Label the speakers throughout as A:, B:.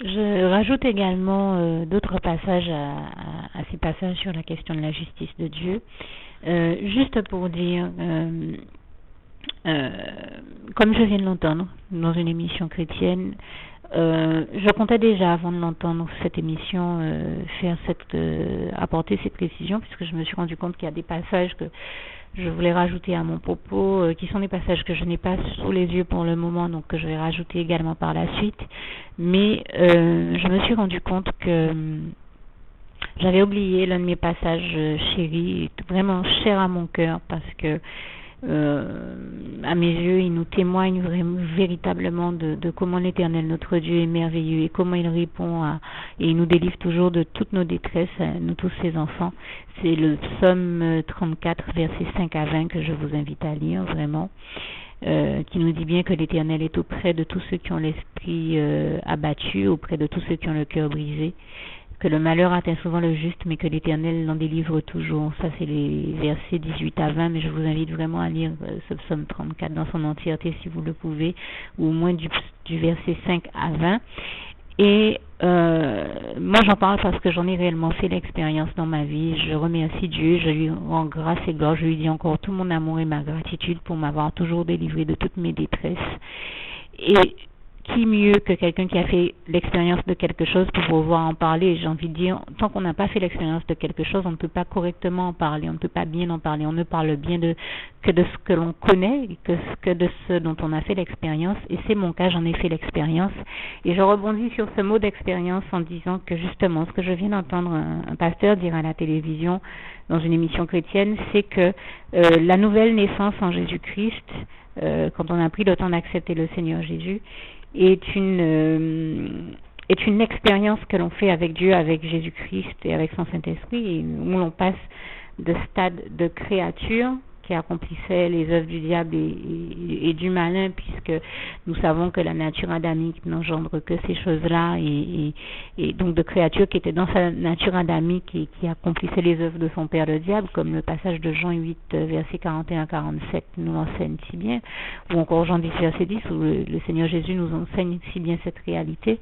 A: Je rajoute également d'autres passages à ces passages sur la question de la justice de Dieu. Juste pour dire, comme je viens de l'entendre dans une émission chrétienne, je comptais déjà avant de l'entendre cette émission apporter cette précision, puisque je me suis rendu compte qu'il y a des passages que je voulais rajouter à mon propos, qui sont des passages que je n'ai pas sous les yeux pour le moment, donc que je vais rajouter également par la suite. Mais je me suis rendu compte que j'avais oublié l'un de mes passages chéris, vraiment cher à mon cœur, parce que à mes yeux, il nous témoigne véritablement de comment l'Éternel, notre Dieu, est merveilleux et comment il répond et il nous délivre toujours de toutes nos détresses, nous tous ses enfants. C'est le psaume 34, versets 5 à 20 que je vous invite à lire, vraiment, qui nous dit bien que l'Éternel est auprès de tous ceux qui ont l'esprit abattu, auprès de tous ceux qui ont le cœur brisé, que le malheur atteint souvent le juste, mais que l'Éternel l'en délivre toujours. Ça, c'est les versets 18 à 20, mais je vous invite vraiment à lire ce psaume 34 dans son entièreté, si vous le pouvez, ou au moins du verset 5 à 20. Et moi, j'en parle parce que j'en ai réellement fait l'expérience dans ma vie. Je remercie Dieu, je lui rends grâce et gloire, je lui dis encore tout mon amour et ma gratitude pour m'avoir toujours délivré de toutes mes détresses. Et qui mieux que quelqu'un qui a fait l'expérience de quelque chose pour pouvoir en parler? J'ai envie de dire, tant qu'on n'a pas fait l'expérience de quelque chose, on ne peut pas correctement en parler, on ne peut pas bien en parler, on ne parle bien que de ce que l'on connaît, que de ce dont on a fait l'expérience, et c'est mon cas, j'en ai fait l'expérience, et je rebondis sur ce mot d'expérience en disant que justement, ce que je viens d'entendre un pasteur dire à la télévision dans une émission chrétienne, c'est que la nouvelle naissance en Jésus-Christ, quand on a pris le temps d'accepter le Seigneur Jésus, est une expérience que l'on fait avec Dieu, avec Jésus-Christ et avec son Saint-Esprit, où l'on passe de stade de créature qui accomplissait les œuvres du diable et du malin, puisque nous savons que la nature adamique n'engendre que ces choses-là, et donc de créatures qui étaient dans sa nature adamique et qui accomplissaient les œuvres de son père le diable, comme le passage de Jean 8, verset 41-47 nous l'enseigne si bien, ou encore Jean 10, verset 10, où le Seigneur Jésus nous enseigne si bien cette réalité.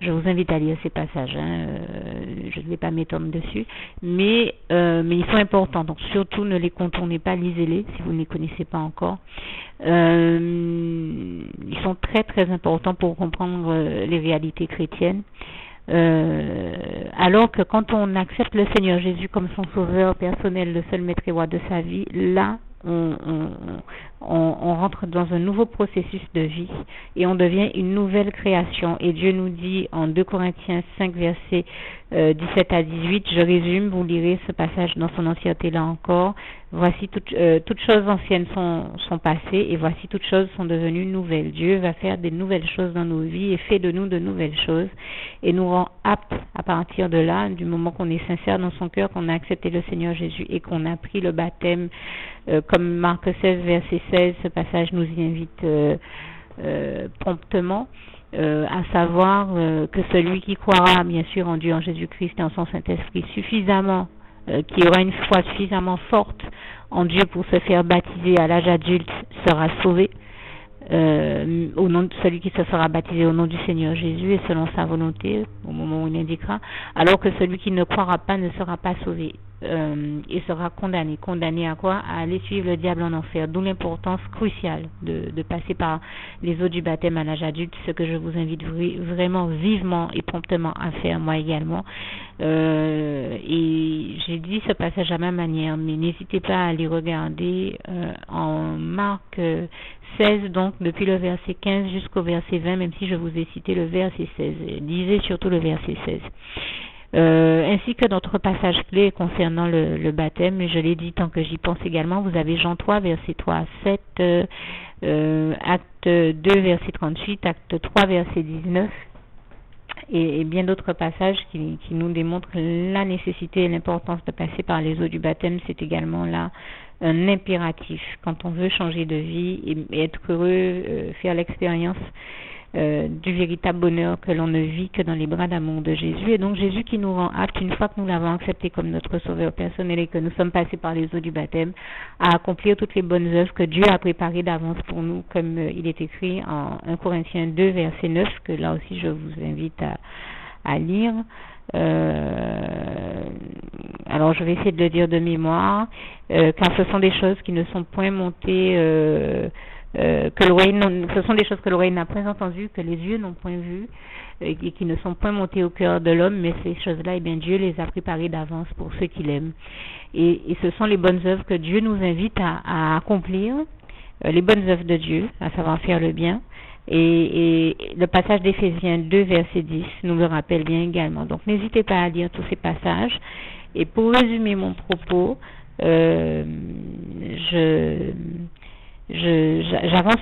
A: Je vous invite à lire ces passages, je ne vais pas m'étendre dessus, mais ils sont importants, donc surtout ne les contournez pas, lisez-les si vous ne les connaissez pas encore. Ils sont très très importants pour comprendre les réalités chrétiennes. Alors que quand on accepte le Seigneur Jésus comme son sauveur personnel, le seul maître et roi de sa vie, là on rentre dans un nouveau processus de vie et on devient une nouvelle création. Et Dieu nous dit en 2 Corinthiens 5 versets 17 à 18, je résume, vous lirez ce passage dans son entièreté là encore. Voici toutes choses anciennes sont passées et voici toutes choses sont devenues nouvelles. Dieu va faire des nouvelles choses dans nos vies et fait de nous de nouvelles choses et nous rend aptes à partir de là, du moment qu'on est sincère dans son cœur, qu'on a accepté le Seigneur Jésus et qu'on a pris le baptême, comme Marc 16 verset 16, ce passage nous y invite promptement, à savoir que celui qui croira bien sûr en Dieu, en Jésus-Christ et en son Saint-Esprit suffisamment, qui aura une foi suffisamment forte en Dieu pour se faire baptiser à l'âge adulte, sera sauvé. Au nom de celui qui se sera baptisé au nom du Seigneur Jésus et selon sa volonté au moment où il indiquera, alors que celui qui ne croira pas ne sera pas sauvé et sera condamné à quoi? À aller suivre le diable en enfer, d'où l'importance cruciale de passer par les eaux du baptême à l'âge adulte, ce que je vous invite vraiment vivement et promptement à faire, moi également. Et j'ai dit ce passage à ma manière, mais n'hésitez pas à aller regarder en Marc 16, donc depuis le verset 15 jusqu'au verset 20, même si je vous ai cité le verset 16. Lisez surtout le verset 16. Ainsi que notre passage clé concernant le baptême, je l'ai dit tant que j'y pense également, vous avez Jean 3, verset 3 à 7, Acte 2, verset 38, Acte 3, verset 19, et bien d'autres passages qui nous démontrent la nécessité et l'importance de passer par les eaux du baptême. C'est également là un impératif quand on veut changer de vie et être heureux, faire l'expérience du véritable bonheur que l'on ne vit que dans les bras d'amour de Jésus. Et donc Jésus qui nous rend aptes, une fois que nous l'avons accepté comme notre sauveur personnel et que nous sommes passés par les eaux du baptême, à accomplir toutes les bonnes œuvres que Dieu a préparées d'avance pour nous, comme il est écrit en 1 Corinthiens 2, verset 9, que là aussi je vous invite à lire. Alors je vais essayer de le dire de mémoire, car ce sont des choses qui ne sont point montées, ce sont des choses que l'oreille n'a point entendues, que les yeux n'ont point vues, et qui ne sont point montées au cœur de l'homme, mais ces choses-là, eh bien Dieu les a préparées d'avance pour ceux qui l'aiment. Et ce sont les bonnes œuvres que Dieu nous invite à accomplir, les bonnes œuvres de Dieu, à savoir faire le bien. Et le passage d'Éphésiens 2, verset 10, nous le rappelle bien également. Donc n'hésitez pas à lire tous ces passages. Et pour résumer mon propos, j'avance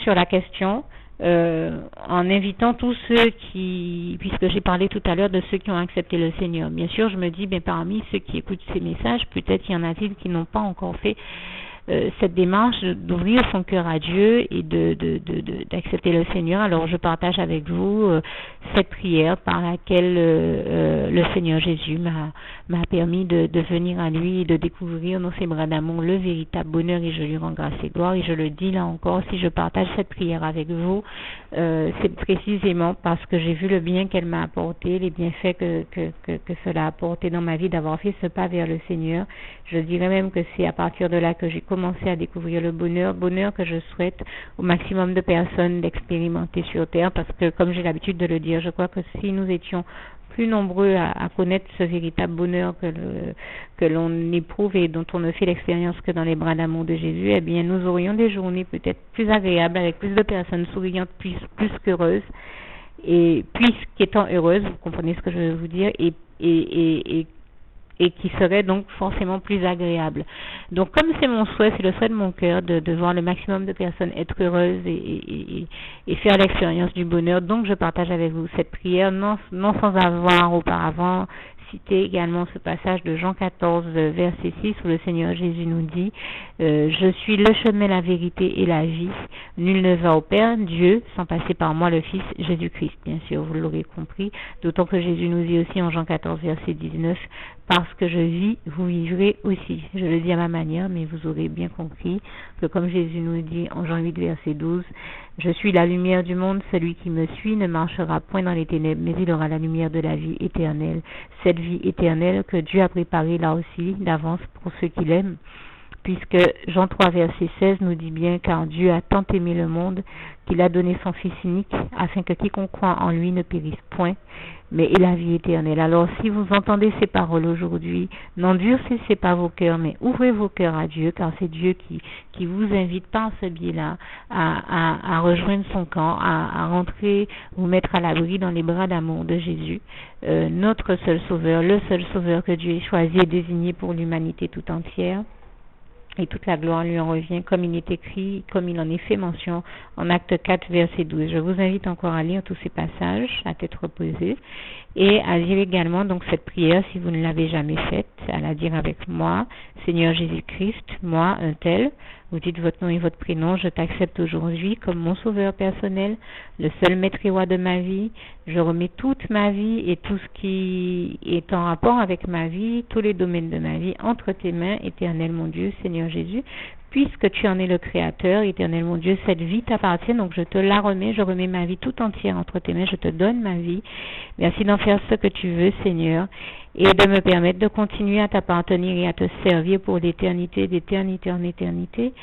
A: sur la question en invitant tous ceux qui, puisque j'ai parlé tout à l'heure de ceux qui ont accepté le Seigneur. Bien sûr, je me dis, parmi ceux qui écoutent ces messages, peut-être y en a-t-il qui n'ont pas encore fait cette démarche d'ouvrir son cœur à Dieu et d'accepter le Seigneur. Alors je partage avec vous cette prière par laquelle le Seigneur Jésus m'a permis de venir à lui et de découvrir dans ses bras d'amour le véritable bonheur, et je lui rends grâce et gloire. Et je le dis là encore, si je partage cette prière avec vous, c'est précisément parce que j'ai vu le bien qu'elle m'a apporté, les bienfaits que cela a apporté dans ma vie d'avoir fait ce pas vers le Seigneur. Je dirais même que c'est à partir de là que j'ai commencé à découvrir le bonheur que je souhaite au maximum de personnes d'expérimenter sur Terre, parce que comme j'ai l'habitude de le dire, je crois que si nous étions plus nombreux à connaître ce véritable bonheur que l'on éprouve et dont on ne fait l'expérience que dans les bras d'amour de Jésus, eh bien nous aurions des journées peut-être plus agréables, avec plus de personnes souriantes, plus qu'heureuses, et puisqu'étant heureuses, vous comprenez ce que je veux vous dire, et qui serait donc forcément plus agréable. Donc comme c'est mon souhait, c'est le souhait de mon cœur de voir le maximum de personnes être heureuses et faire l'expérience du bonheur, donc je partage avec vous cette prière, non sans avoir auparavant cité également ce passage de Jean 14, verset 6, où le Seigneur Jésus nous dit je suis le chemin, la vérité et la vie. Nul ne va au Père, Dieu, sans passer par moi, le Fils Jésus-Christ. Bien sûr, vous l'aurez compris. D'autant que Jésus nous dit aussi en Jean 14, verset 19, parce que je vis, vous vivrez aussi. Je le dis à ma manière, mais vous aurez bien compris que comme Jésus nous dit en Jean 8, verset 12, je suis la lumière du monde, celui qui me suit ne marchera point dans les ténèbres, mais il aura la lumière de la vie éternelle. Cette vie éternelle que Dieu a préparée là aussi d'avance pour ceux qui l'aiment, puisque Jean 3, verset 16 nous dit bien, car Dieu a tant aimé le monde qu'il a donné son Fils unique, afin que quiconque croit en lui ne périsse point, mais ait la vie éternelle. Alors si vous entendez ces paroles aujourd'hui, n'endurcissez pas vos cœurs, mais ouvrez vos cœurs à Dieu, car c'est Dieu qui vous invite par ce biais-là à rejoindre son camp, à rentrer, vous mettre à l'abri dans les bras d'amour de Jésus, notre seul sauveur, le seul sauveur que Dieu ait choisi et désigné pour l'humanité tout entière. Et toute la gloire lui en revient, comme il est écrit, comme il en est fait mention en Acte 4, verset 12. Je vous invite encore à lire tous ces passages à tête reposée et à lire également donc cette prière, si vous ne l'avez jamais faite, à la dire avec moi. Seigneur Jésus-Christ, moi, un tel, vous dites votre nom et votre prénom, je t'accepte aujourd'hui comme mon sauveur personnel, le seul maître et roi de ma vie. Je remets toute ma vie et tout ce qui est en rapport avec ma vie, tous les domaines de ma vie, entre tes mains, éternel mon Dieu, Seigneur Jésus. Puisque tu en es le Créateur, éternel mon Dieu, cette vie t'appartient, donc je te la remets, je remets ma vie tout entière entre tes mains, je te donne ma vie. Merci d'en faire ce que tu veux, Seigneur, et de me permettre de continuer à t'appartenir et à te servir pour l'éternité, d'éternité en éternité,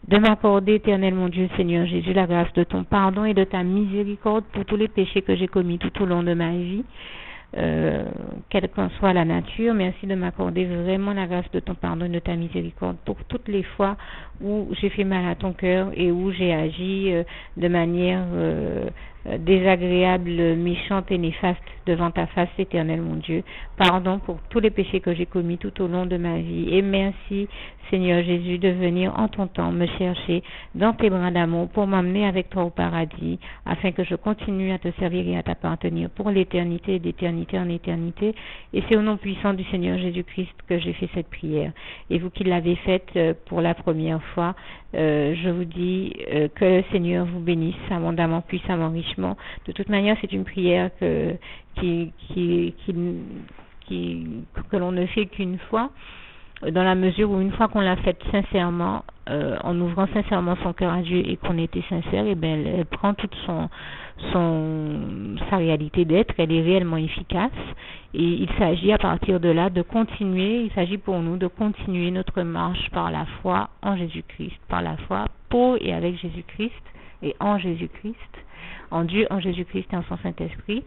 A: de m'accorder, éternel mon Dieu, Seigneur Jésus, la grâce de ton pardon et de ta miséricorde pour tous les péchés que j'ai commis tout au long de ma vie. Quelle qu'en soit la nature, merci de m'accorder vraiment la grâce de ton pardon et de ta miséricorde pour toutes les fois où j'ai fait mal à ton cœur et où j'ai agi de manière désagréable, méchante et néfaste devant ta face, éternel mon Dieu. Pardon pour tous les péchés que j'ai commis tout au long de ma vie. Et merci, Seigneur Jésus, de venir en ton temps me chercher dans tes bras d'amour pour m'emmener avec toi au paradis, afin que je continue à te servir et à t'appartenir pour l'éternité et d'éternité en éternité. Et c'est au nom puissant du Seigneur Jésus-Christ que j'ai fait cette prière. Et vous qui l'avez faite pour la première fois, Je vous dis que le Seigneur vous bénisse abondamment, puissamment, richement. De toute manière, c'est une prière que l'on ne fait qu'une fois, dans la mesure où une fois qu'on l'a faite sincèrement, en ouvrant sincèrement son cœur à Dieu et qu'on était sincère, et bien elle prend toute sa réalité d'être, elle est réellement efficace, et il s'agit à partir de là de continuer, il s'agit pour nous de continuer notre marche par la foi en Jésus-Christ, par la foi pour et avec Jésus-Christ et en Jésus-Christ, en Dieu, en Jésus-Christ et en son Saint-Esprit,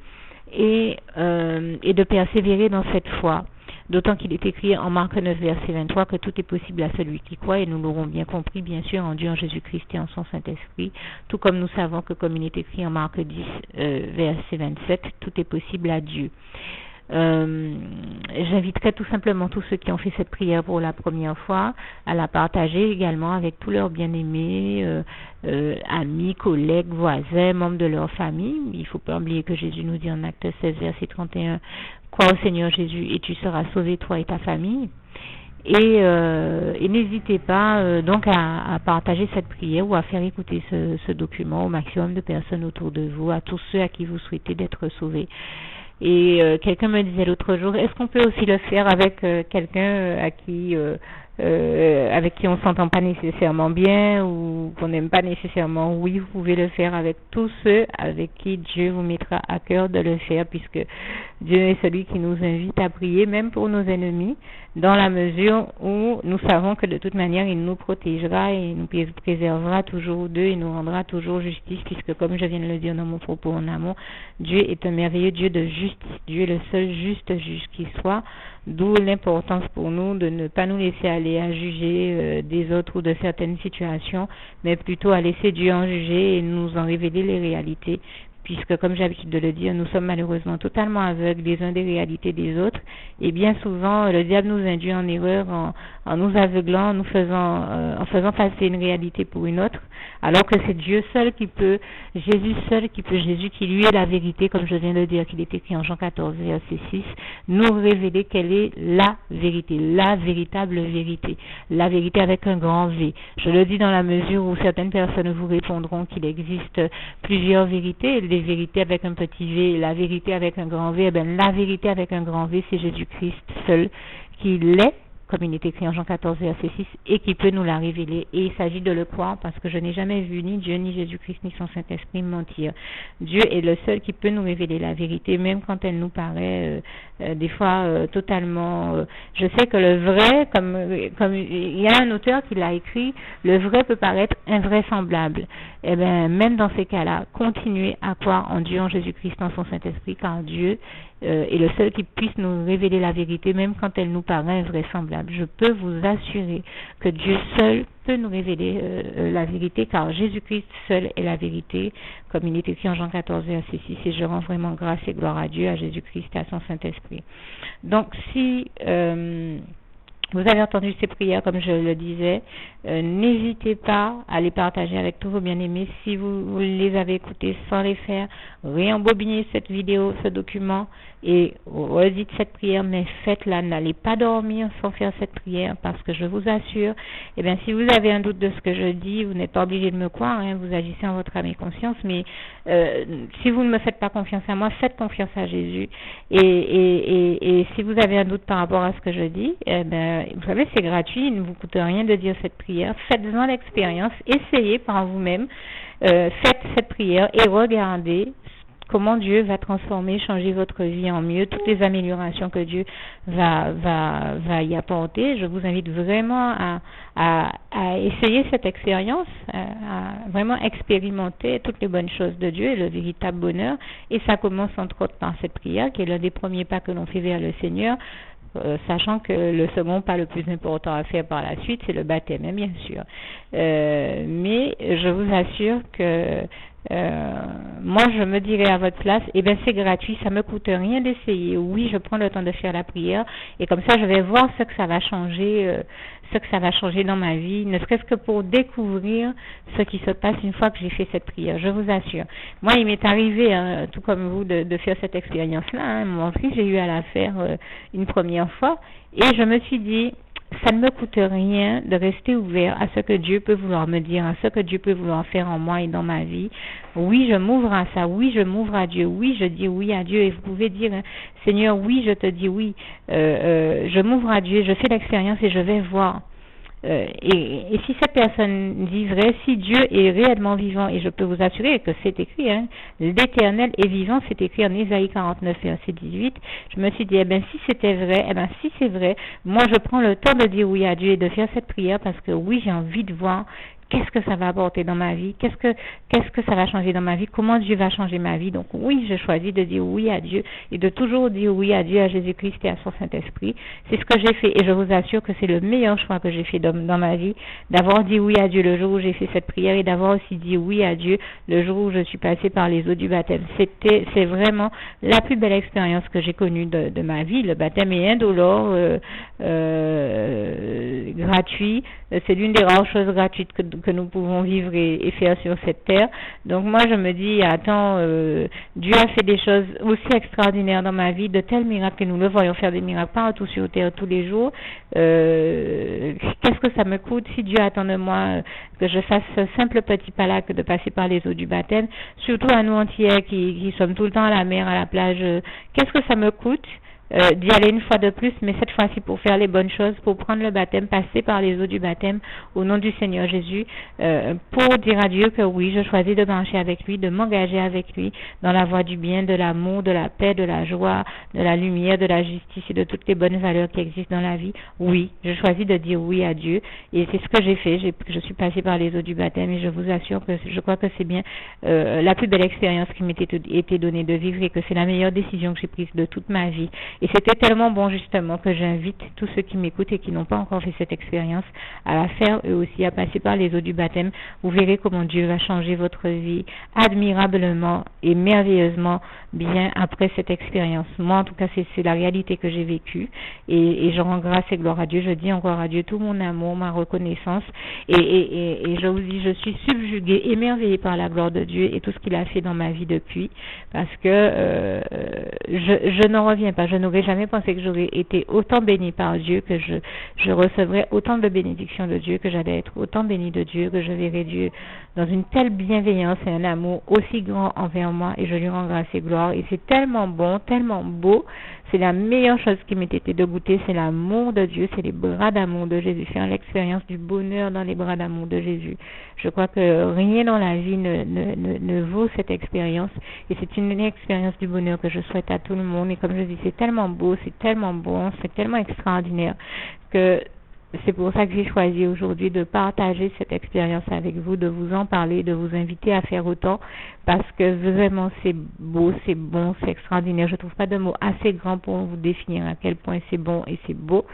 A: et de persévérer dans cette foi. D'autant qu'il est écrit en Marc 9, verset 23, que tout est possible à celui qui croit, et nous l'aurons bien compris, bien sûr, en Dieu, en Jésus-Christ et en son Saint-Esprit, tout comme nous savons que, comme il est écrit en Marc 10, verset 27, tout est possible à Dieu. J'inviterai tout simplement tous ceux qui ont fait cette prière pour la première fois à la partager également avec tous leurs bien-aimés, amis, collègues, voisins, membres de leur famille. Il ne faut pas oublier que Jésus nous dit en Acte 16, verset 31, « Crois au Seigneur Jésus et tu seras sauvé, toi et ta famille ». Et n'hésitez pas donc à partager cette prière ou à faire écouter ce document au maximum de personnes autour de vous, à tous ceux à qui vous souhaitez d'être sauvés. Et quelqu'un me disait l'autre jour, est-ce qu'on peut aussi le faire avec quelqu'un avec qui on s'entend pas nécessairement bien ou qu'on n'aime pas nécessairement? Oui, vous pouvez le faire avec tous ceux avec qui Dieu vous mettra à cœur de le faire, puisque Dieu est celui qui nous invite à prier, même pour nos ennemis, dans la mesure où nous savons que de toute manière, il nous protégera et nous préservera toujours d'eux et nous rendra toujours justice, puisque comme je viens de le dire dans mon propos en amont, Dieu est un merveilleux Dieu de justice. Dieu est le seul juste juge qui soit, d'où l'importance pour nous de ne pas nous laisser aller à juger des autres ou de certaines situations, mais plutôt à laisser Dieu en juger et nous en révéler les réalités, puisque comme j'ai l'habitude de le dire, nous sommes malheureusement totalement aveugles les uns des réalités des autres, et bien souvent le diable nous induit en erreur en nous aveuglant, en faisant passer une réalité pour une autre, alors que c'est Dieu seul qui peut, Jésus qui lui est la vérité, comme je viens de dire qu'il est écrit en Jean 14, verset 6, nous révéler quelle est la vérité, la véritable vérité, la vérité avec un grand V. Je le dis dans la mesure où certaines personnes vous répondront qu'il existe plusieurs vérités, les vérités avec un petit V, la vérité avec un grand V. Eh bien, la vérité avec un grand V, c'est Jésus-Christ seul qui l'est, comme il est écrit en Jean 14, verset 6, et qui peut nous la révéler. Et il s'agit de le croire, parce que je n'ai jamais vu ni Dieu, ni Jésus-Christ, ni son Saint-Esprit mentir. Dieu est le seul qui peut nous révéler la vérité, même quand elle nous paraît des fois totalement... je sais que le vrai, comme il y a un auteur qui l'a écrit, le vrai peut paraître invraisemblable. Eh bien, même dans ces cas-là, continuez à croire en Dieu, en Jésus-Christ, en son Saint-Esprit, car Dieu est le seul qui puisse nous révéler la vérité, même quand elle nous paraît invraisemblable. Je peux vous assurer que Dieu seul peut nous révéler la vérité, car Jésus-Christ seul est la vérité, comme il est écrit en Jean 14, verset 6, et je rends vraiment grâce et gloire à Dieu, à Jésus-Christ et à son Saint-Esprit. Donc, si vous avez entendu ces prières, comme je le disais, n'hésitez pas à les partager avec tous vos bien-aimés. Si vous les avez écoutés sans les faire, réembobinez cette vidéo, ce document, et redites cette prière, mais faites-la. N'allez pas dormir sans faire cette prière, parce que je vous assure, eh bien, si vous avez un doute de ce que je dis, vous n'êtes pas obligé de me croire, hein, vous agissez en votre âme et conscience, mais si vous ne me faites pas confiance à moi, faites confiance à Jésus. Et si vous avez un doute par rapport à ce que je dis, eh bien, vous savez, c'est gratuit, il ne vous coûte rien de dire cette prière. Faites-en l'expérience, essayez par vous-même, faites cette prière et regardez comment Dieu va transformer, changer votre vie en mieux, toutes les améliorations que Dieu va y apporter. Je vous invite vraiment à essayer cette expérience, à vraiment expérimenter toutes les bonnes choses de Dieu et le véritable bonheur. Et ça commence entre autres par cette prière, qui est l'un des premiers pas que l'on fait vers le Seigneur. Sachant que le second pas le plus important à faire par la suite, c'est le baptême, hein, bien sûr. Mais je vous assure que moi, je me dirais à votre place, eh bien, c'est gratuit, ça me coûte rien d'essayer. Oui, je prends le temps de faire la prière et comme ça, je vais voir ce que ça va changer, dans ma vie, ne serait-ce que pour découvrir ce qui se passe une fois que j'ai fait cette prière. Je vous assure. Moi, il m'est arrivé, hein, tout comme vous, de faire cette expérience-là. Hein. Moi aussi, j'ai eu à la faire une première fois et je me suis dit, ça ne me coûte rien de rester ouvert à ce que Dieu peut vouloir me dire, à ce que Dieu peut vouloir faire en moi et dans ma vie. Oui, je m'ouvre à ça. Oui, je m'ouvre à Dieu. Oui, je dis oui à Dieu. Et vous pouvez dire, Seigneur, oui, je te dis oui. Je m'ouvre à Dieu, je fais l'expérience et je vais voir. Et si cette personne dit vrai, si Dieu est réellement vivant, et je peux vous assurer que c'est écrit, l'Éternel est vivant, c'est écrit en Isaïe 49, verset 18, je me suis dit, si c'était vrai, si c'est vrai, moi je prends le temps de dire oui à Dieu et de faire cette prière parce que oui, j'ai envie de voir qu'est-ce que ça va apporter dans ma vie, qu'est-ce que ça va changer dans ma vie, comment Dieu va changer ma vie. Donc oui, je choisis de dire oui à Dieu et de toujours dire oui à Dieu, à Jésus-Christ et à son Saint-Esprit. C'est ce que j'ai fait et je vous assure que c'est le meilleur choix que j'ai fait dans ma vie, d'avoir dit oui à Dieu le jour où j'ai fait cette prière et d'avoir aussi dit oui à Dieu le jour où je suis passée par les eaux du baptême. C'est vraiment la plus belle expérience que j'ai connue de ma vie. Le baptême est indolore, gratuit. C'est l'une des rares choses gratuites que nous pouvons vivre et faire sur cette terre. Donc moi je me dis, Dieu a fait des choses aussi extraordinaires dans ma vie, de tels miracles que nous le voyons faire des miracles partout sur terre tous les jours. Qu'est-ce que ça me coûte si Dieu attend de moi que je fasse ce simple petit pas là que de passer par les eaux du baptême, surtout à nous entiers qui sommes tout le temps à la mer, à la plage. Qu'est-ce que ça me coûte d'y aller une fois de plus, mais cette fois-ci pour faire les bonnes choses, pour prendre le baptême, passer par les eaux du baptême au nom du Seigneur Jésus, pour dire à Dieu que oui, je choisis de marcher avec lui, de m'engager avec lui dans la voie du bien, de l'amour, de la paix, de la joie, de la lumière, de la justice et de toutes les bonnes valeurs qui existent dans la vie. Oui, je choisis de dire oui à Dieu et c'est ce que j'ai fait. Je suis passée par les eaux du baptême et je vous assure que je crois que c'est bien la plus belle expérience qui m'était été donnée de vivre et que c'est la meilleure décision que j'ai prise de toute ma vie. Et c'était tellement bon justement que j'invite tous ceux qui m'écoutent et qui n'ont pas encore fait cette expérience à la faire eux aussi, à passer par les eaux du baptême. Vous verrez comment Dieu va changer votre vie admirablement et merveilleusement bien après cette expérience. Moi en tout cas c'est la réalité que j'ai vécue et je rends grâce et gloire à Dieu. Je dis encore à Dieu tout mon amour, ma reconnaissance et je vous dis je suis subjuguée, émerveillée par la gloire de Dieu et tout ce qu'il a fait dans ma vie depuis parce que je n'en reviens pas, je n'aurais jamais pensé que j'aurais été autant bénie par Dieu, que je recevrais autant de bénédictions de Dieu, que j'allais être autant bénie de Dieu, que je verrais Dieu dans une telle bienveillance et un amour aussi grand envers moi et je lui rends grâce et gloire et c'est tellement bon, tellement beau. C'est la meilleure chose qui m'ait été de goûter, c'est l'amour de Dieu, c'est les bras d'amour de Jésus, faire l'expérience du bonheur dans les bras d'amour de Jésus. Je crois que rien dans la vie ne vaut cette expérience et c'est une expérience du bonheur que je souhaite à tout le monde et comme je dis, c'est tellement beau, c'est tellement bon, c'est tellement extraordinaire que c'est pour ça que j'ai choisi aujourd'hui de partager cette expérience avec vous, de vous en parler, de vous inviter à faire autant, parce que vraiment c'est beau, c'est bon, c'est extraordinaire. Je ne trouve pas de mots assez grands pour vous définir à quel point c'est bon et c'est beau.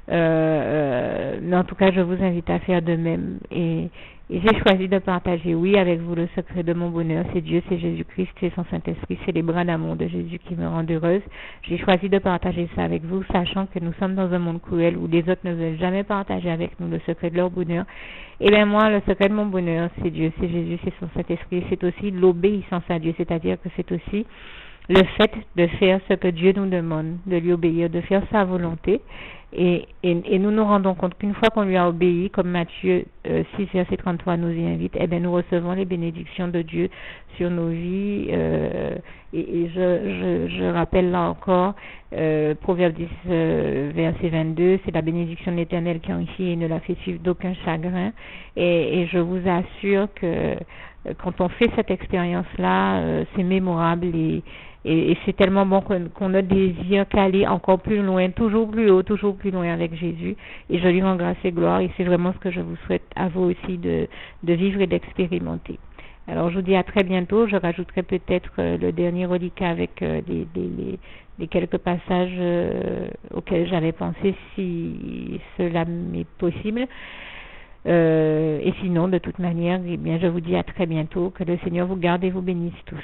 A: Mais en tout cas, je vous invite à faire de même. Et j'ai choisi de partager, oui, avec vous le secret de mon bonheur. C'est Dieu, c'est Jésus-Christ, c'est son Saint-Esprit, c'est les bras d'amour de Jésus qui me rendent heureuse. J'ai choisi de partager ça avec vous, sachant que nous sommes dans un monde cruel où les autres ne veulent jamais partager avec nous le secret de leur bonheur. Et bien moi, le secret de mon bonheur, c'est Dieu, c'est Jésus, c'est son Saint-Esprit. C'est aussi l'obéissance à Dieu, c'est-à-dire que c'est aussi le fait de faire ce que Dieu nous demande, de lui obéir, de faire sa volonté. Et nous nous rendons compte qu'une fois qu'on lui a obéi, comme Matthieu 6, verset 33 nous y invite, eh bien nous recevons les bénédictions de Dieu sur nos vies. Et je rappelle là encore, Proverbe 10, verset 22, c'est la bénédiction de l'Éternel qui enrichit et ne la fait suivre d'aucun chagrin. Et je vous assure que quand on fait cette expérience-là, c'est mémorable et c'est tellement bon qu'on a désir qu'aller encore plus loin, toujours plus haut, toujours plus loin avec Jésus. Et je lui rends grâce et gloire. Et c'est vraiment ce que je vous souhaite à vous aussi de vivre et d'expérimenter. Alors je vous dis à très bientôt. Je rajouterai peut-être le dernier reliquat avec les quelques passages auxquels j'avais pensé si cela m'est possible. Et sinon, de toute manière, eh bien, je vous dis à très bientôt. Que le Seigneur vous garde et vous bénisse tous.